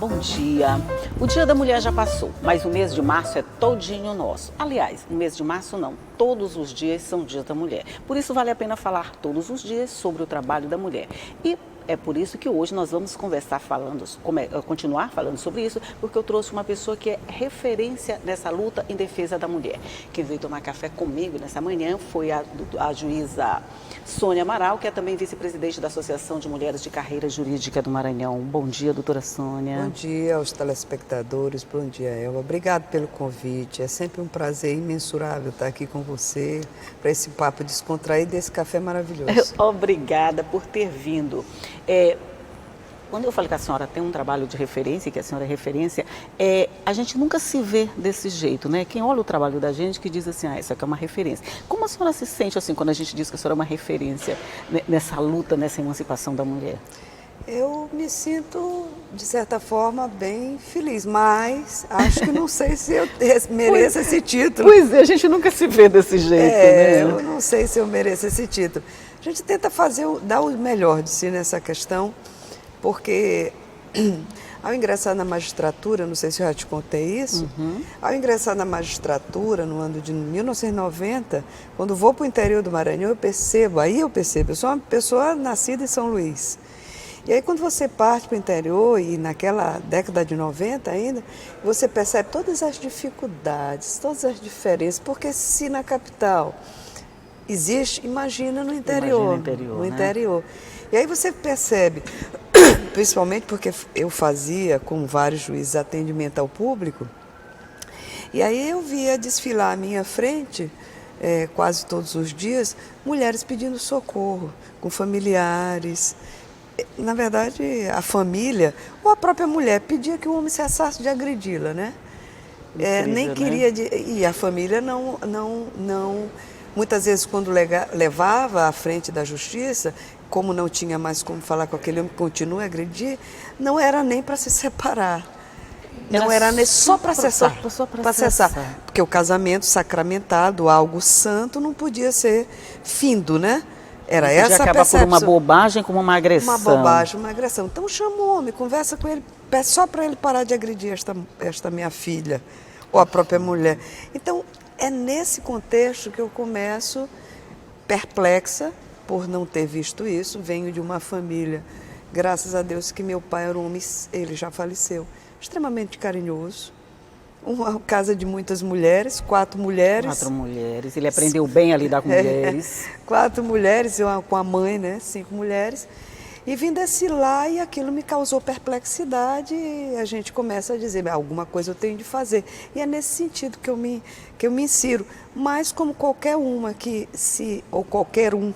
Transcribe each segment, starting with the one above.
bom dia. O Dia da Mulher já passou, mas o mês de março é todinho nosso. Aliás, o mês de março não, todos os dias são Dia da Mulher. Por isso vale a pena falar todos os dias sobre o trabalho da mulher. E é por isso que hoje nós vamos continuar falando sobre isso, porque eu trouxe uma pessoa que é referência nessa luta em defesa da mulher. Quem veio tomar café comigo nessa manhã foi a juíza Sônia Amaral, que é também vice-presidente da Associação de Mulheres de Carreira Jurídica do Maranhão. Bom dia, doutora Sônia. Bom dia aos telespectadores, bom dia, Elba. Obrigado pelo convite, é sempre um prazer imensurável estar aqui com você para esse papo descontraído desse café maravilhoso. Obrigada por ter vindo. Quando eu falei que a senhora tem um trabalho de referência, que a senhora é referência, a gente nunca se vê desse jeito, né? Quem olha o trabalho da gente que diz assim, isso aqui é uma referência. Como a senhora se sente assim quando a gente diz que a senhora é uma referência nessa luta, nessa emancipação da mulher? Eu me sinto, de certa forma, bem feliz, mas acho que não sei se eu mereço esse título. Pois é, a gente nunca se vê desse jeito, né? Eu não sei se eu mereço esse título. A gente tenta dar o melhor de si nessa questão, porque ao ingressar na magistratura, não sei se eu já te contei isso, ao ingressar na magistratura no ano de 1990, quando vou para o interior do Maranhão, eu percebo, eu sou uma pessoa nascida em São Luís. E aí quando você parte para o interior, e naquela década de 90 ainda, você percebe todas as dificuldades, todas as diferenças, porque se na capital existe, imagina no interior. No interior. E aí você percebe, principalmente porque eu fazia com vários juízes atendimento ao público, e aí eu via desfilar à minha frente, quase todos os dias, mulheres pedindo socorro, com familiares. Na verdade, a família, ou a própria mulher, pedia que o homem cessasse de agredi-la, né? Incrível, nem queria, e a família não muitas vezes quando levava à frente da justiça, como não tinha mais como falar com aquele homem que continua a agredir, não era nem para se separar. Não era nem só para cessar. Para cessar. Porque o casamento sacramentado, algo santo, não podia ser findo, né? Era essa a percepção. Acaba por uma bobagem como uma agressão. Uma bobagem, uma agressão. Então chama o homem, conversa com ele, pede só para ele parar de agredir esta minha filha, ou a própria mulher. Então, é nesse contexto que eu começo perplexa por não ter visto isso. Venho de uma família, graças a Deus, que meu pai era um homem, ele já faleceu, extremamente carinhoso. Uma casa de muitas mulheres, 4 mulheres. 4 mulheres, ele aprendeu bem a lidar com mulheres. 4 mulheres, eu com a mãe, né, 5 mulheres. E vim desse lá e aquilo me causou perplexidade e a gente começa a dizer, alguma coisa eu tenho de fazer. E é nesse sentido que eu me insiro. Mas como qualquer uma ou qualquer um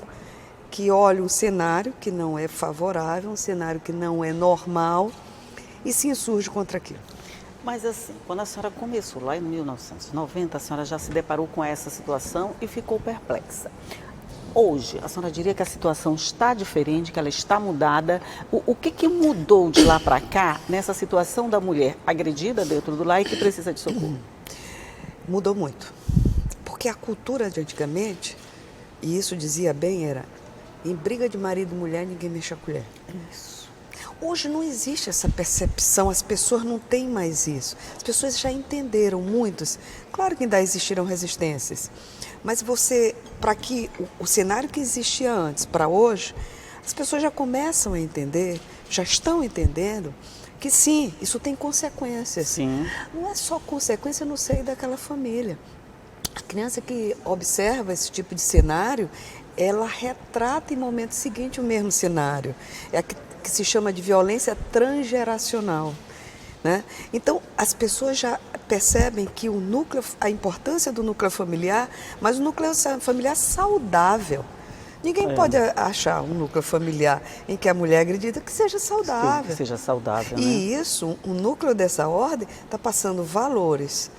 que olha um cenário que não é favorável, um cenário que não é normal e se insurge contra aquilo. Mas assim, quando a senhora começou lá em 1990, a senhora já se deparou com essa situação e ficou perplexa. Hoje, a senhora diria que a situação está diferente, que ela está mudada. O que mudou de lá para cá nessa situação da mulher agredida dentro do lar e que precisa de socorro? Mudou muito. Porque a cultura de antigamente, e isso dizia bem, era em briga de marido e mulher, ninguém mexe a colher. Isso. Hoje não existe essa percepção, as pessoas não têm mais isso. As pessoas já entenderam, muitos. Claro que ainda existiram resistências, mas para que o cenário que existia antes, para hoje, as pessoas já começam a entender, já estão entendendo que sim, isso tem consequências. Sim. Não é só consequência no seio daquela família. A criança que observa esse tipo de cenário, ela retrata em momento seguinte o mesmo cenário. É a que se chama de violência transgeracional, né? Então, as pessoas já percebem que a importância do núcleo familiar, mas o núcleo familiar saudável. Ninguém pode achar um núcleo familiar em que a mulher é agredida que seja saudável. Que seja saudável, né? E isso, um núcleo dessa ordem, está passando valores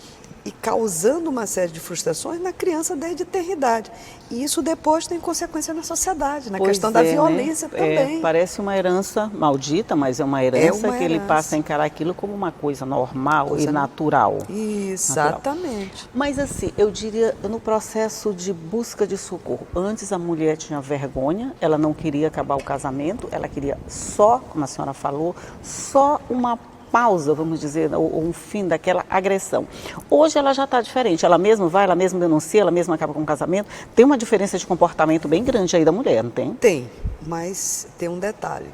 e causando uma série de frustrações na criança desde a tenridade. E isso depois tem consequência na sociedade, na questão da violência, né? Também. Parece uma herança maldita, mas é uma herança que ele passa a encarar aquilo como uma coisa normal e natural. Exatamente. Natural. Mas assim, eu diria, no processo de busca de socorro, antes a mulher tinha vergonha, ela não queria acabar o casamento, ela queria só, como a senhora falou, só uma pausa, vamos dizer, ou um fim daquela agressão. Hoje ela já está diferente, ela mesma vai, ela mesma denuncia, ela mesma acaba com o casamento. Tem uma diferença de comportamento bem grande aí da mulher, não tem? Tem, mas tem um detalhe.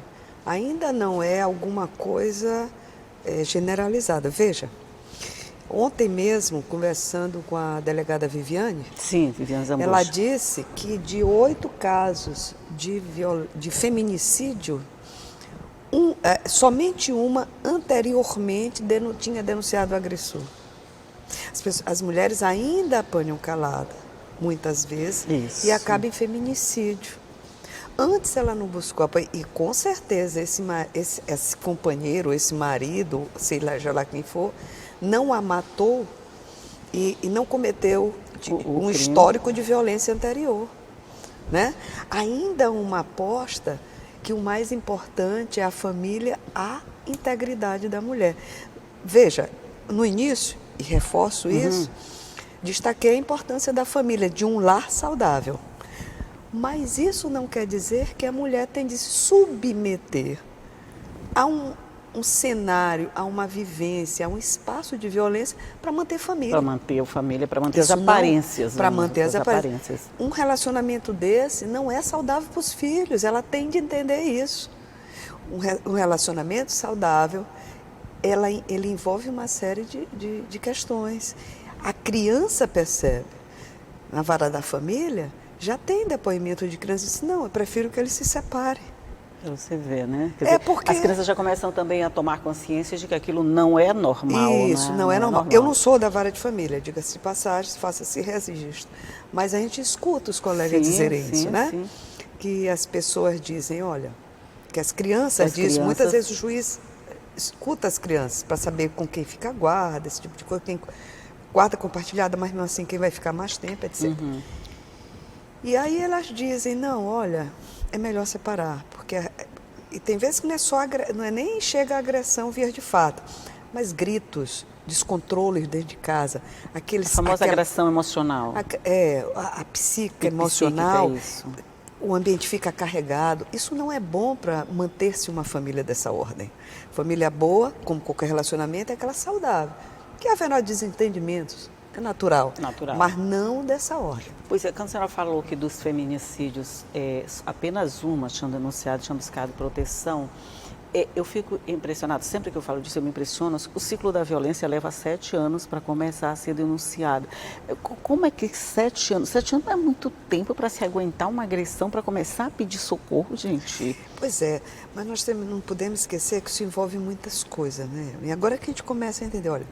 Ainda não é alguma coisa generalizada. Veja, ontem mesmo, conversando com a delegada Viviane, sim, Viviane Zambuja, ela disse que de 8 casos de feminicídio, somente uma anteriormente tinha denunciado o agressor. As mulheres ainda apanham calada, muitas vezes, isso, e acabam em feminicídio. Antes ela não buscou apoio, e com certeza esse companheiro, esse marido, sei lá quem for, não a matou e não cometeu um histórico de violência anterior, né? Ainda uma aposta que o mais importante é a família, a integridade da mulher. Veja, no início, e reforço isso, destaquei a importância da família, de um lar saudável. Mas isso não quer dizer que a mulher tem de se submeter a um cenário, a uma vivência, a um espaço de violência para manter família. Para manter a família, para manter as aparências. Para manter as aparências. Um relacionamento desse não é saudável para os filhos, ela tem de entender isso. Um relacionamento saudável, ele envolve uma série de questões. A criança percebe. Na vara da família, já tem depoimento de crianças que dizem, não, eu prefiro que eles se separem. Você vê, né? Quer dizer, porque as crianças já começam também a tomar consciência de que aquilo não é normal. Isso, não é normal. Eu não sou da vara de família, diga-se de passagem, faça-se registro. Mas a gente escuta os colegas dizerem isso, né? Sim. Que as pessoas dizem, olha, que as crianças dizem, muitas vezes o juiz escuta as crianças para saber com quem fica a guarda, esse tipo de coisa, quem guarda compartilhada, mas mesmo assim quem vai ficar mais tempo, etc. E aí elas dizem, não, olha, é melhor separar, porque e tem vezes que não é nem chega a agressão via de fato, mas gritos, descontroles dentro de casa, a famosa agressão emocional. A psique emocional, o ambiente fica carregado. Isso não é bom para manter-se uma família dessa ordem. Família boa, como qualquer relacionamento, é aquela saudável, que haverá desentendimentos. É natural, mas não dessa ordem. Pois é, quando a senhora falou que dos feminicídios, apenas uma tinham denunciado, tinham buscado proteção, eu fico impressionada, sempre que eu falo disso eu me impressiono, o ciclo da violência leva 7 anos para começar a ser denunciado. Como é que 7 anos? 7 anos não é muito tempo para se aguentar uma agressão, para começar a pedir socorro, gente? Pois é, mas nós não podemos esquecer que isso envolve muitas coisas, né? E agora que a gente começa a entender, olha,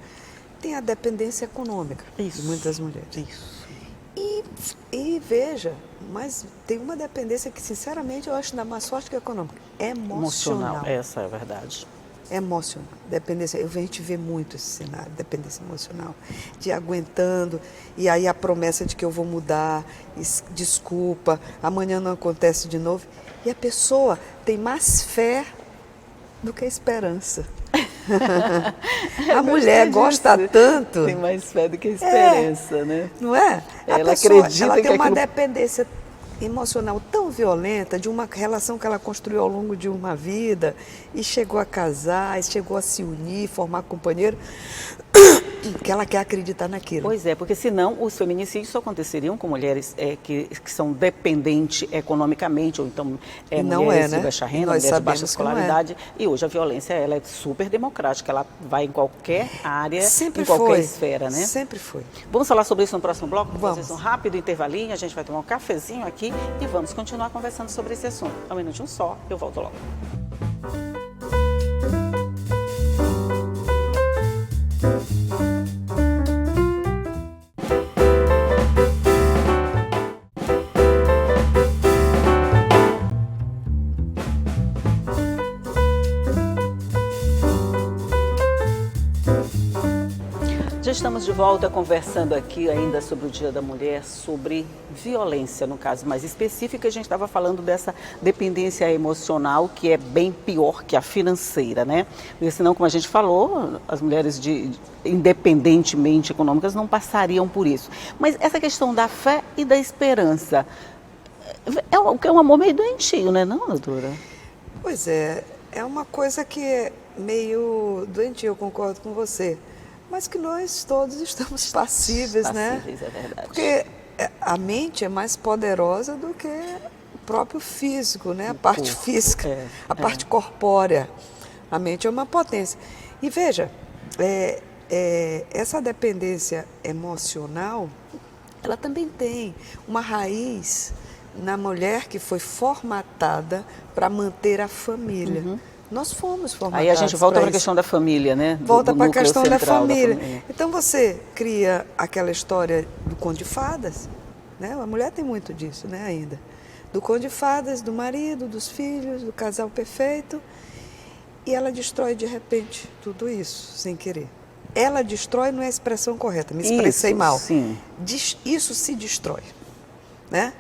tem a dependência econômica de muitas mulheres. Isso. E veja, mas tem uma dependência que, sinceramente, eu acho ainda mais forte que a econômica. Emocional. Essa é a verdade. Emocional. Dependência. A gente vê muito esse cenário, dependência emocional. De aguentando, e aí a promessa de que eu vou mudar, desculpa, amanhã não acontece de novo. E a pessoa tem mais fé do que esperança. A mulher gosta tanto. Tem mais fé do que esperança, né? Não é? Ela acredita ela tem uma aquilo... dependência emocional tão violenta de uma relação que ela construiu ao longo de uma vida e chegou a casar, e chegou a se unir, formar companheiro, que ela quer acreditar naquilo. Pois é, porque senão os feminicídios só aconteceriam com mulheres que são dependentes economicamente, ou então mulheres de baixa renda, mulheres de baixa escolaridade. E hoje a violência ela é super democrática, ela vai em qualquer área, em qualquer esfera, né? Sempre foi. Vamos falar sobre isso no próximo bloco? Vamos fazer um rápido intervalinho, a gente vai tomar um cafezinho aqui e vamos continuar conversando sobre esse assunto. Um minutinho só, eu volto logo. Já estamos de volta conversando aqui ainda sobre o Dia da Mulher, sobre violência, no caso mais específico. A gente estava falando dessa dependência emocional, que é bem pior que a financeira, né? Porque senão, como a gente falou, as mulheres independentemente econômicas não passariam por isso. Mas essa questão da fé e da esperança é um amor meio doentio, né, não, doutora? Pois é. é uma coisa que é meio doentia, eu concordo com você, mas que nós todos estamos passíveis, né? Passíveis, é verdade. Porque a mente é mais poderosa do que o próprio físico, né? A parte corpo, física, a parte corpórea. A mente é uma potência. E veja, essa dependência emocional, ela também tem uma raiz na mulher que foi formatada para manter a família. Nós fomos formatados. Aí a gente volta para a isso. questão da família, né? Volta para a núcleo questão da central família. Então você cria aquela história do conto de fadas, né? A mulher tem muito disso, né, ainda. Do conto de fadas, do marido, dos filhos, do casal perfeito. E ela destrói de repente tudo isso, sem querer. Ela destrói não é a expressão correta, me expressei mal. Sim. Isso se destrói, né?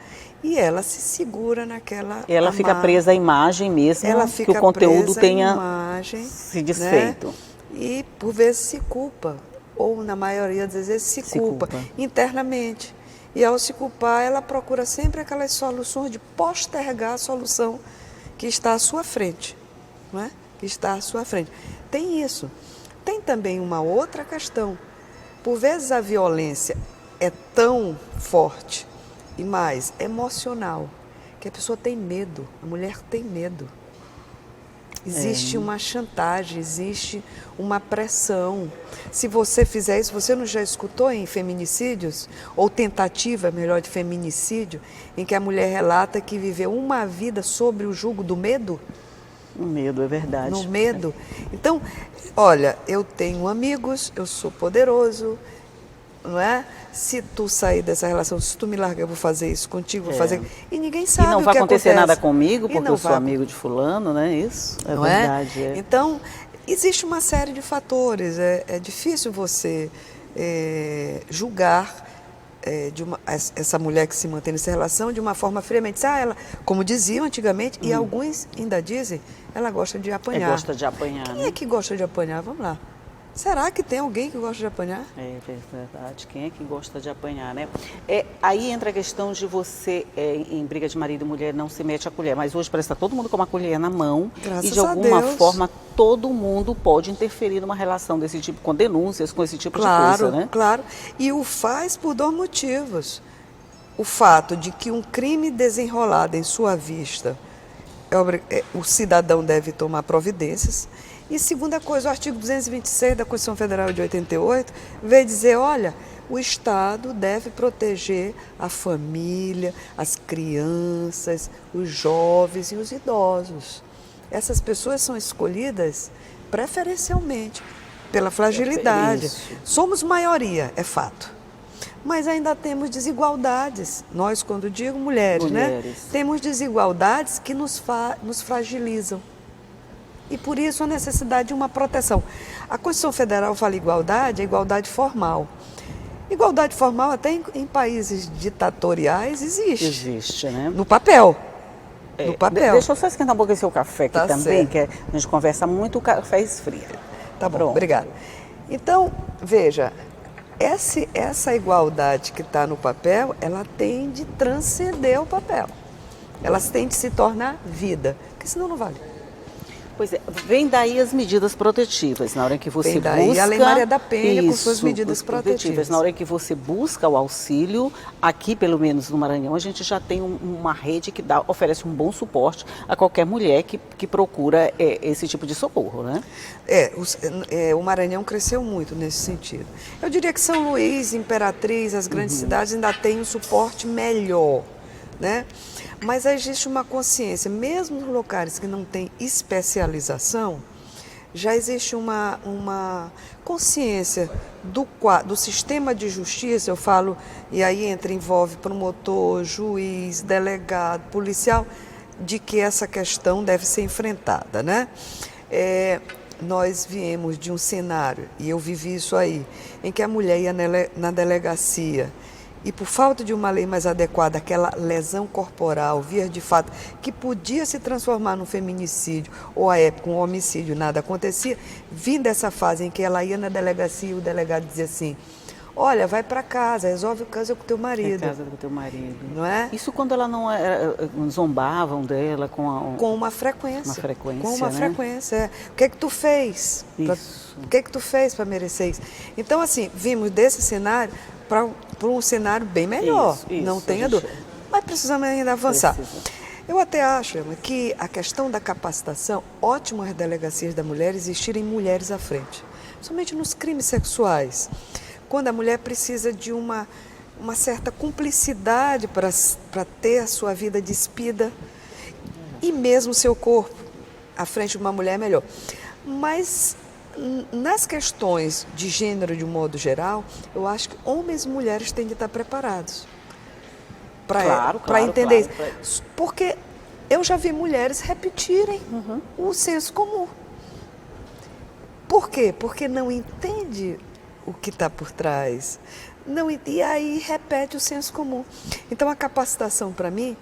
E ela se segura naquela... Ela fica presa à imagem mesmo, ela que o conteúdo tenha imagem, se desfeito. Né? E por vezes se culpa, ou na maioria das vezes se culpa internamente. E ao se culpar, ela procura sempre aquelas soluções de postergar a solução que está à sua frente, não é? Que está à sua frente. Tem isso. Tem também uma outra questão. Por vezes a violência é tão forte e mais emocional que a pessoa tem medo, a mulher tem medo. Existe uma chantagem, existe uma pressão. Se você fizer isso, você não já escutou em feminicídios, ou tentativa, melhor, de feminicídio, em que a mulher relata que viveu uma vida sobre o jugo do medo? O medo, é verdade. No medo. Então, olha, eu tenho amigos, eu sou poderoso, não é? Se tu sair dessa relação, se tu me largar, eu vou fazer isso contigo, vou fazer... E ninguém sabe o que acontece. E não vai acontecer nada comigo, porque eu sou vai... amigo de fulano, né? Isso é não verdade. É? Então, existe uma série de fatores. É difícil você julgar essa mulher que se mantém nessa relação de uma forma friamente. Ela, como diziam antigamente, e alguns ainda dizem, ela gosta de apanhar. Gosta de apanhar, Quem é que gosta de apanhar? Vamos lá. Será que tem alguém que gosta de apanhar? É verdade. Quem é que gosta de apanhar, né? Aí entra a questão de você, em briga de marido e mulher, não se mete a colher. Mas hoje parece que está todo mundo com uma colher na mão. Graças e de alguma a Deus. forma todo mundo pode interferir numa relação desse tipo, com denúncias, com esse tipo de coisa, né? Claro. E o faz por dois motivos. O fato de que um crime desenrolado em sua vista, o cidadão deve tomar providências. E segunda coisa, o artigo 226 da Constituição Federal de 88 veio dizer, olha, o Estado deve proteger a família, as crianças, os jovens e os idosos. Essas pessoas são escolhidas preferencialmente pela fragilidade. Somos maioria, é fato. Mas ainda temos desigualdades. Nós, quando digo mulheres, né? Temos desigualdades que nos fragilizam. E por isso a necessidade de uma proteção. A Constituição Federal fala igualdade, é igualdade formal. Igualdade formal até em países ditatoriais existe. Existe, né? No papel. No papel. Deixa eu só esquentar um pouquinho seu café aqui também, certo. que a gente conversa muito, o café esfria. Tá bom, obrigada. Então, veja, essa igualdade que está no papel, ela tem de transcender o papel. Ela tem de se tornar vida, porque senão não vale. Pois é, vem daí as medidas protetivas, na hora que você vem daí busca... a Lei Maria da Penha com suas medidas protetivas. Na hora que você busca o auxílio, aqui pelo menos no Maranhão, a gente já tem uma rede que oferece um bom suporte a qualquer mulher que procura esse tipo de socorro, né? O Maranhão cresceu muito nesse sentido. Eu diria que São Luís, Imperatriz, as grandes cidades ainda têm um suporte melhor, né? Mas existe uma consciência, mesmo nos locais que não tem especialização, já existe uma consciência do sistema de justiça, eu falo, e aí envolve promotor, juiz, delegado, policial, de que essa questão deve ser enfrentada, né? Nós viemos de um cenário, e eu vivi isso aí, em que a mulher ia na delegacia, e por falta de uma lei mais adequada, aquela lesão corporal, via de fato, que podia se transformar num feminicídio, ou à época um homicídio, nada acontecia, vindo dessa fase em que ela ia na delegacia e o delegado dizia assim, olha, vai para casa, resolve o caso com o teu marido. Casa com o teu marido. Não é? Isso quando ela não era, zombavam dela com uma frequência. Uma frequência, com uma né? frequência. É. O que é que tu fez? O que é que tu fez para merecer isso? Então, assim, vimos desse cenário para um cenário bem melhor. Isso, não tenha dúvida. Mas precisamos ainda avançar. Eu até acho, Emma, que a questão da capacitação, ótimo as delegacias da mulher existirem mulheres à frente. Somente nos crimes sexuais. Quando a mulher precisa de uma certa cumplicidade para ter a sua vida despida e mesmo o seu corpo à frente de uma mulher é melhor. Mas nas questões de gênero de um modo geral, eu acho que homens e mulheres têm de estar preparados para entender isso. Porque eu já vi mulheres repetirem o senso comum. Por quê? Porque não entende o que está por trás. E aí repete o senso comum. Então a capacitação, para mim,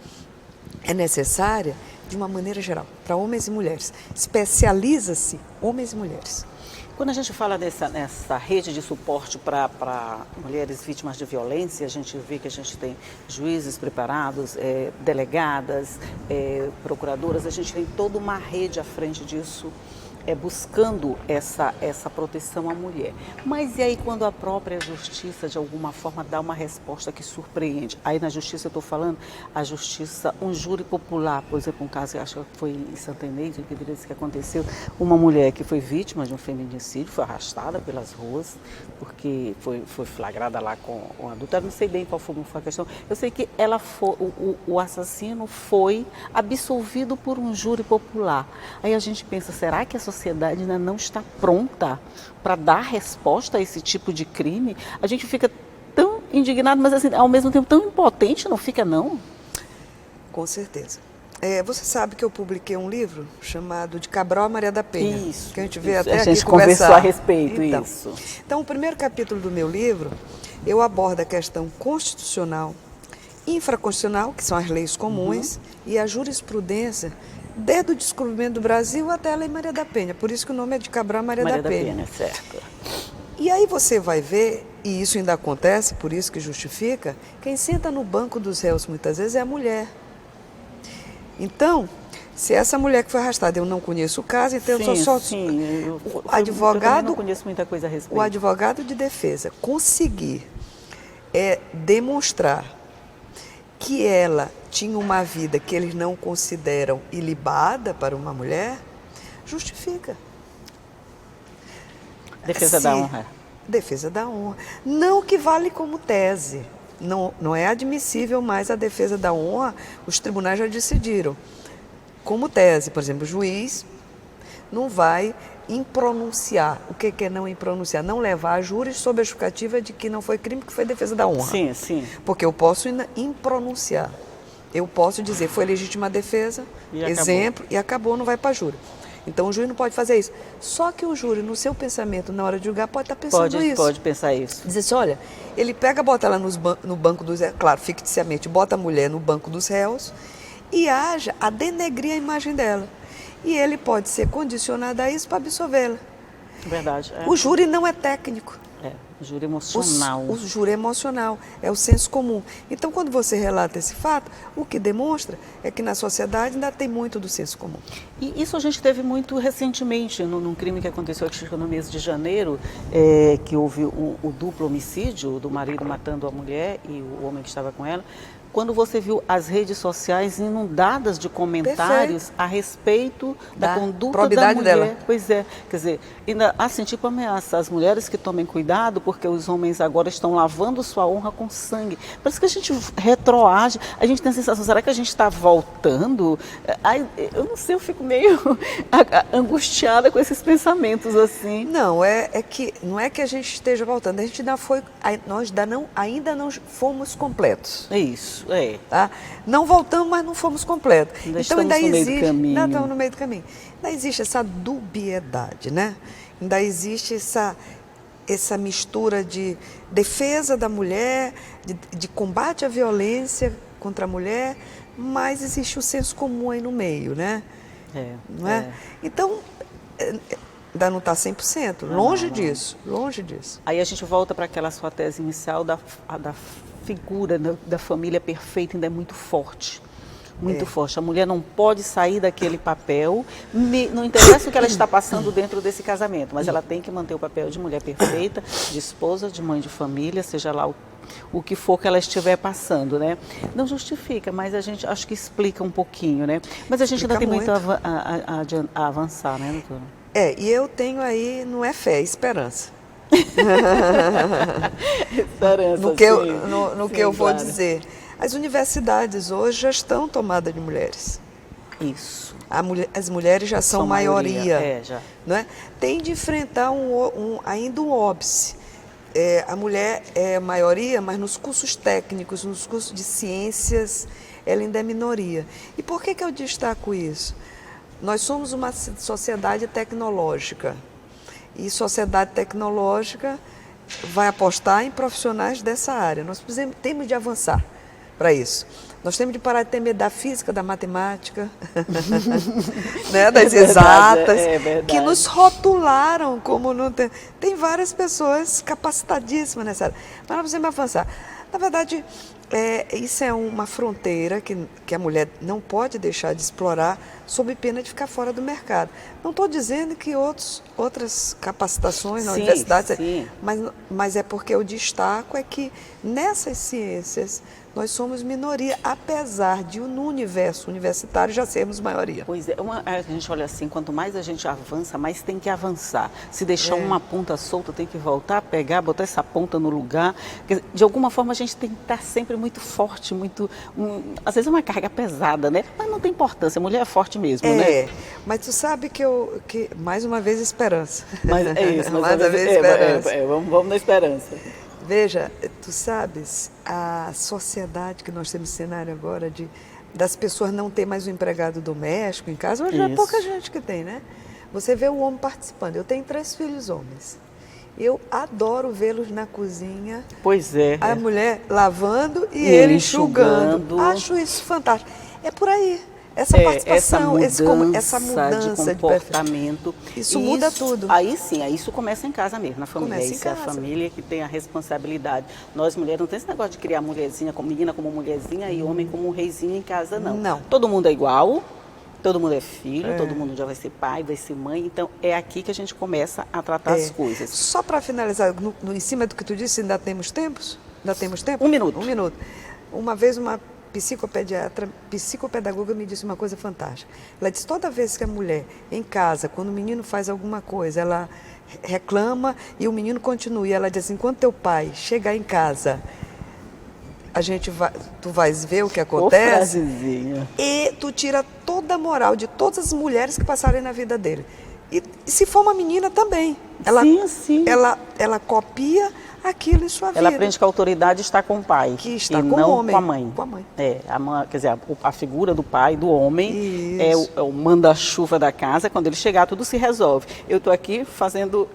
é necessária de uma maneira geral, para homens e mulheres. Especializa-se homens e mulheres. Quando a gente fala nessa rede de suporte para mulheres vítimas de violência, a gente vê que a gente tem juízes preparados, delegadas, procuradoras, a gente tem toda uma rede à frente disso, buscando essa proteção à mulher. Mas e aí quando a própria justiça, de alguma forma, dá uma resposta que surpreende? Aí na justiça eu estou falando, a justiça, um júri popular, por exemplo, um caso, acho que foi em Santa Inês, que aconteceu, uma mulher que foi vítima de um feminicídio, foi arrastada pelas ruas, porque foi flagrada lá com um adulto. Eu não sei bem qual foi a questão. Eu sei que o assassino foi absolvido por um júri popular. Aí a gente pensa, será que a sociedade ainda não está pronta para dar resposta a esse tipo de crime? A gente fica tão indignado, mas assim, ao mesmo tempo tão impotente, não fica não? Com certeza. Você sabe que eu publiquei um livro chamado De Cabral a Maria da Penha. Isso. Que a gente vê até a aqui gente conversar. Conversou a respeito, isso. Então, o primeiro capítulo do meu livro, eu abordo a questão constitucional, infraconstitucional, que são as leis comuns, e a jurisprudência, desde o descobrimento do Brasil até a Lei Maria da Penha. Por isso que o nome é de Cabral Maria da Penha. Certo. E aí você vai ver, e isso ainda acontece, por isso que justifica, quem senta no banco dos réus muitas vezes é a mulher. Então, se essa mulher que foi arrastada, eu não conheço o caso, então eu só... Eu advogado, não conheço muita coisa a respeito. O advogado de defesa conseguir demonstrar que ela tinha uma vida que eles não consideram ilibada para uma mulher, justifica. Defesa da honra. Defesa da honra. Não que vale como tese. Não é admissível mais a defesa da honra, os tribunais já decidiram. Como tese, por exemplo, o juiz não vai impronunciar. O que é não impronunciar? Não levar a júri sob a justificativa de que não foi crime, que foi defesa da honra. Sim, sim. Porque eu posso impronunciar. Eu posso dizer, foi legítima defesa, exemplo, e acabou, não vai para júri. Então o juiz não pode fazer isso. Só que o júri, no seu pensamento, na hora de julgar, pode estar pensando isso. Pode pensar isso. Dizer assim, olha, ele pega, bota ela no banco dos réus, claro, ficticiamente, bota a mulher no banco dos réus e haja a denegrir a imagem dela. E ele pode ser condicionado a isso para absolvê-la. Verdade. O júri não é técnico. O júri emocional. O júri emocional, é o senso comum. Então, quando você relata esse fato, o que demonstra é que na sociedade ainda tem muito do senso comum. E isso a gente teve muito recentemente, num crime que aconteceu aqui no mês de janeiro, que houve o duplo homicídio do marido matando a mulher e o homem que estava com ela. Quando você viu as redes sociais inundadas de comentários a respeito da conduta da mulher. Dela. Pois é, quer dizer, ainda assim, tipo ameaça, as mulheres que tomem cuidado, porque os homens agora estão lavando sua honra com sangue. Parece que a gente retroage, a gente tem a sensação, será que a gente está voltando? Eu não sei, eu fico meio angustiada com esses pensamentos assim. Não, não é que a gente esteja voltando, a gente ainda não fomos completos. É isso. Tá? Não voltamos, mas não fomos completos. Então ainda existe, ainda estamos no meio do caminho. Ainda existe essa dubiedade, né? Ainda existe essa mistura de defesa da mulher, de combate à violência contra a mulher, mas existe o senso comum aí no meio, né? Não é? Então, ainda não está 100%, longe disso, longe disso. Aí a gente volta para aquela sua tese inicial da figura da família perfeita, ainda é muito forte. Muito forte. A mulher não pode sair daquele papel, não interessa o que ela está passando dentro desse casamento, mas ela tem que manter o papel de mulher perfeita, de esposa, de mãe de família, seja lá o que for que ela estiver passando, né? Não justifica, mas a gente acho que explica um pouquinho, né? Mas a gente ainda tem muito a avançar, né, doutora? E eu tenho aí, não é fé, é esperança. Esperança, no que eu vou dizer. As universidades hoje já estão tomadas de mulheres. Isso. As mulheres já são maioria. Já. Não é? Tem de enfrentar ainda um óbice. A mulher é maioria, mas nos cursos técnicos, nos cursos de ciências, ela ainda é minoria. E por que eu destaco isso? Nós somos uma sociedade tecnológica. E sociedade tecnológica vai apostar em profissionais dessa área. Nós temos de avançar para isso. Nós temos de parar de ter medo da física, da matemática, né, das exatas, que nos rotularam como não tem. Tem várias pessoas capacitadíssimas nessa área, mas nós precisamos avançar. Na verdade, isso é uma fronteira que a mulher não pode deixar de explorar sob pena de ficar fora do mercado. Não estou dizendo que outras capacitações na universidade, mas é porque eu destaco que nessas ciências nós somos minoria, apesar de no universo universitário já sermos maioria. Pois é, a gente olha assim, quanto mais a gente avança, mais tem que avançar. Se deixar uma ponta solta, tem que voltar, pegar, botar essa ponta no lugar. De alguma forma a gente tem que estar sempre muito forte, às vezes é uma carga pesada, né? Mas não tem importância, a mulher é forte mesmo, né? Mas tu sabe que mais uma vez, esperança. Mas é isso, mais uma vez, esperança. Vamos na esperança. Veja, tu sabes, a sociedade que nós temos cenário agora das pessoas não ter mais um empregado doméstico em casa, hoje é pouca gente que tem, né? Você vê o homem participando. Eu tenho 3 filhos homens. Eu adoro vê-los na cozinha. Pois é. A mulher lavando e ele enxugando. Acho isso fantástico. É por aí. Essa participação, essa mudança de comportamento. Isso muda tudo. Aí sim, isso começa em casa mesmo, na família. Começa é a família que tem a responsabilidade. Nós mulheres não tem esse negócio de criar mulherzinha, menina como mulherzinha e homem como um reizinho em casa, não. Não. Todo mundo é igual, todo mundo é filho, todo mundo já vai ser pai, vai ser mãe. Então é aqui que a gente começa a tratar as coisas. Só para finalizar, em cima do que tu disse, ainda temos tempo? Ainda temos tempo? 1 minuto. 1 minuto. Uma vez uma psicopedagoga me disse uma coisa fantástica. Ela disse, toda vez que a mulher em casa, quando o menino faz alguma coisa, ela reclama e o menino continua. E ela diz assim, quando teu pai chegar em casa, tu vais ver o que acontece. E tu tira toda a moral de todas as mulheres que passarem na vida dele. E se for uma menina também. Ela copia aquilo em sua vida. Ela aprende que a autoridade está com o pai. Que está com o homem. Com a mãe. Com a mãe. Quer dizer, a figura do pai, do homem, é o manda-chuva da casa. Quando ele chegar, tudo se resolve. Eu estou aqui fazendo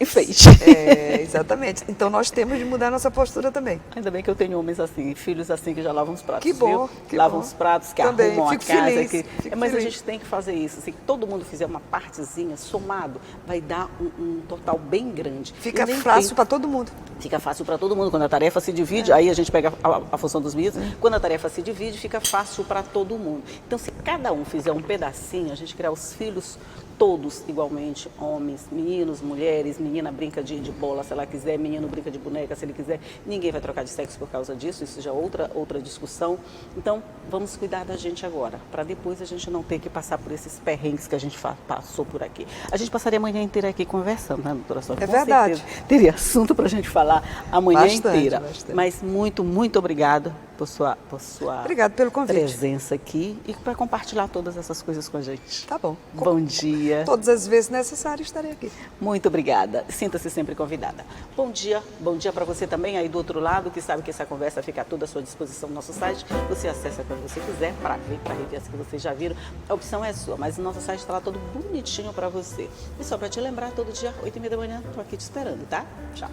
enfeite. Exatamente. Então nós temos de mudar nossa postura também. Ainda bem que eu tenho homens assim, filhos assim que já lavam os pratos. Que bom. Lavam os pratos, que também. Arrumam Fico a casa. Feliz. Mas a gente tem que fazer isso. Se todo mundo fizer uma partezinha, somado, vai dar um total bem grande. Fica fácil para todo mundo. Fica fácil para todo mundo. Quando a tarefa se divide, aí a gente pega a função dos meninos. Quando a tarefa se divide, fica fácil para todo mundo. Então, se cada um fizer um pedacinho, a gente criar os filhos todos igualmente, homens, meninos, mulheres, menina brinca de bola se ela quiser, menino brinca de boneca se ele quiser, ninguém vai trocar de sexo por causa disso, isso já é outra discussão. Então, vamos cuidar da gente agora, para depois a gente não ter que passar por esses perrengues que a gente passou por aqui. A gente passaria a manhã inteira aqui conversando, né, doutora Sônia? É verdade. Certeza. Teria assunto para a gente falar a manhã inteira. Bastante. Mas muito obrigada por sua Obrigado pelo convite. Presença aqui e para compartilhar todas essas coisas com a gente. Tá bom. Bom dia. Todas as vezes necessárias estarei aqui. Muito obrigada. Sinta-se sempre convidada. Bom dia para você também aí do outro lado, que sabe que essa conversa fica toda à sua disposição no nosso site. Você acessa quando você quiser para rever as que vocês já viram. A opção é sua, mas o nosso site está lá todo bonitinho para você. E só para te lembrar, todo dia, 8h30 da manhã, estou aqui te esperando, tá? Tchau.